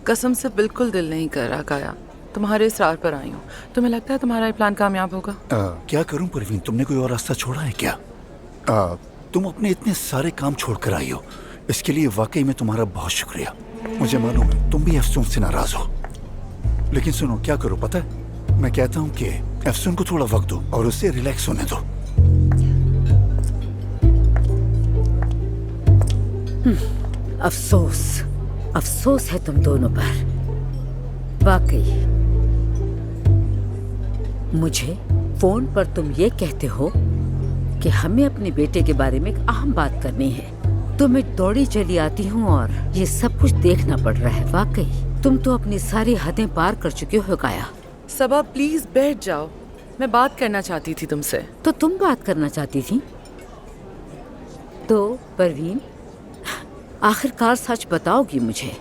कसम से बिल्कुल दिल नहीं कर रहा काया। तुम्हारे इसरार पर आई हूँ। तुम्हें लगता है तुम्हारा ये प्लान कामयाब होगा? क्या करूं परवीन, तुमने कोई और रास्ता छोड़ा है क्या? तुम अपने इतने सारे काम छोड़कर आई हो, इसके लिए वाकई में तुम्हारा बहुत शुक्रिया। मुझे मालूम है तुम भी अफसून से नाराज हो, लेकिन सुनो, क्या करो पता है, मैं कहता हूँ कि अफसून को थोड़ा वक्त दो और उसे रिलैक्स होने दो। अफसोस, अफसोस है तुम दोनों पर। वाकई मुझे फोन पर तुम ये कहते हो कि हमें अपने बेटे के बारे में एक अहम बात करनी है, तो मैं दौड़ी चली आती हूँ और ये सब कुछ देखना पड़ रहा है। वाकई तुम तो अपनी सारी हदें पार कर चुके हो काया। सबा प्लीज बैठ जाओ, मैं बात करना चाहती थी तुमसे। तो तुम बात करना चाहती थी? तो परवीन, आखिरकार सच बताओगी मुझे?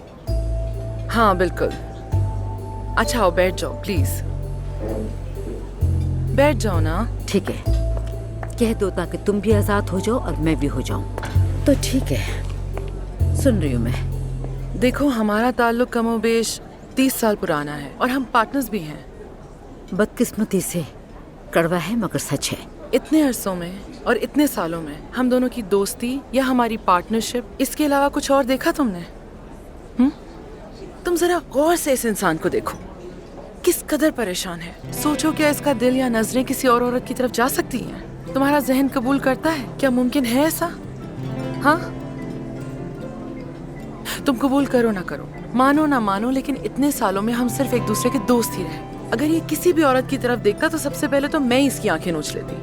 हाँ बिल्कुल। अच्छा आओ बैठ जाओ प्लीज, बैठ जाओ ना। ठीक है, कह दो ताकि तुम भी आजाद हो जाओ और मैं भी हो जाऊं। तो ठीक है, सुन रही हूँ मैं। देखो, हमारा ताल्लुक कमोबेश 30 साल पुराना है और हम पार्टनर्स भी हैं। बदकिस्मती से कड़वा है मगर सच है। इतने अरसों में और इतने सालों में हम दोनों की दोस्ती या हमारी पार्टनरशिप, इसके अलावा कुछ और देखा तुमने? तुम जरा गौर से इस इंसान को देखो, किस कदर परेशान है। सोचो, क्या इसका दिल या नजरें किसी और औरत की तरफ जा सकती हैं? तुम्हारा जहन कबूल करता है? क्या मुमकिन है ऐसा? हाँ, तुम कबूल करो ना करो, मानो ना मानो, लेकिन इतने सालों में हम सिर्फ एक दूसरे के दोस्त ही रहे। अगर ये किसी भी औरत की तरफ देखता तो सबसे पहले तो मैं इसकी आंखें नोच लेती।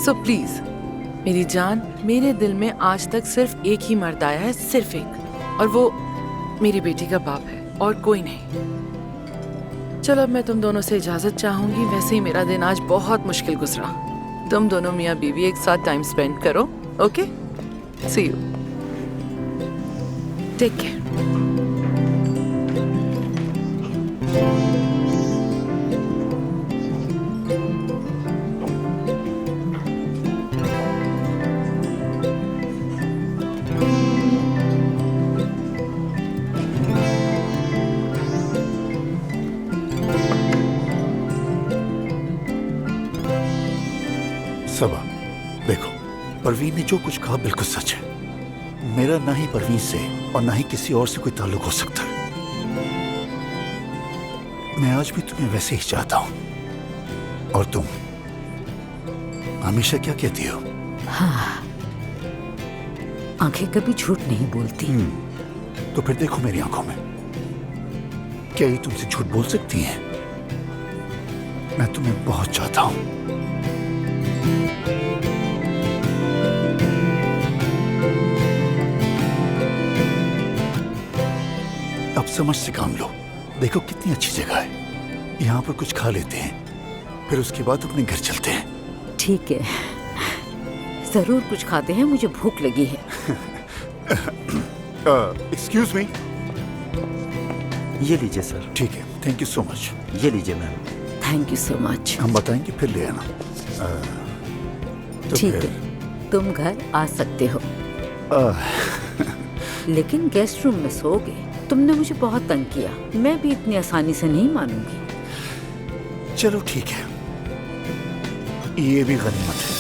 सो प्लीज मेरी जान, मेरे दिल में आज तक सिर्फ एक ही मर्द आया है, सिर्फ एक, और वो मेरी बेटी का बाप है और कोई नहीं। चलो अब मैं तुम दोनों से इजाजत चाहूंगी। वैसे ही मेरा दिन आज बहुत मुश्किल गुजरा। तुम दोनों मियाँ बीवी एक साथ टाइम स्पेंड करो। Okay, see you, take care. Saba देखो, परवीन ने जो कुछ कहा बिल्कुल सच है। मेरा ना ही परवीन से और ना ही किसी और से कोई ताल्लुक हो सकता है। मैं आज भी तुम्हें वैसे ही चाहता हूं। और तुम हमेशा क्या कहती हो? हाँ, आंखें कभी झूठ नहीं बोलती। तो फिर देखो मेरी आंखों में, क्या ये तुमसे झूठ बोल सकती हैं? मैं तुम्हें बहुत चाहता हूं। अब समझ से काम लो। देखो कितनी अच्छी जगह है, यहाँ पर कुछ खा लेते हैं, फिर उसके बाद अपने घर चलते हैं। ठीक है, जरूर कुछ खाते हैं, मुझे भूख लगी है। Excuse me. ये लीजिए सर। ठीक है, थैंक यू सो मच। ये लीजिए ma'am. Thank you so much. हम बताएंगे फिर ले आना। तो ठीक फिर- है, तुम घर आ सकते हो, लेकिन गेस्ट रूम में सोओगे। तुमने मुझे बहुत तंग किया, मैं भी इतनी आसानी से नहीं मानूंगी। चलो ठीक है, ये भी गनीमत है।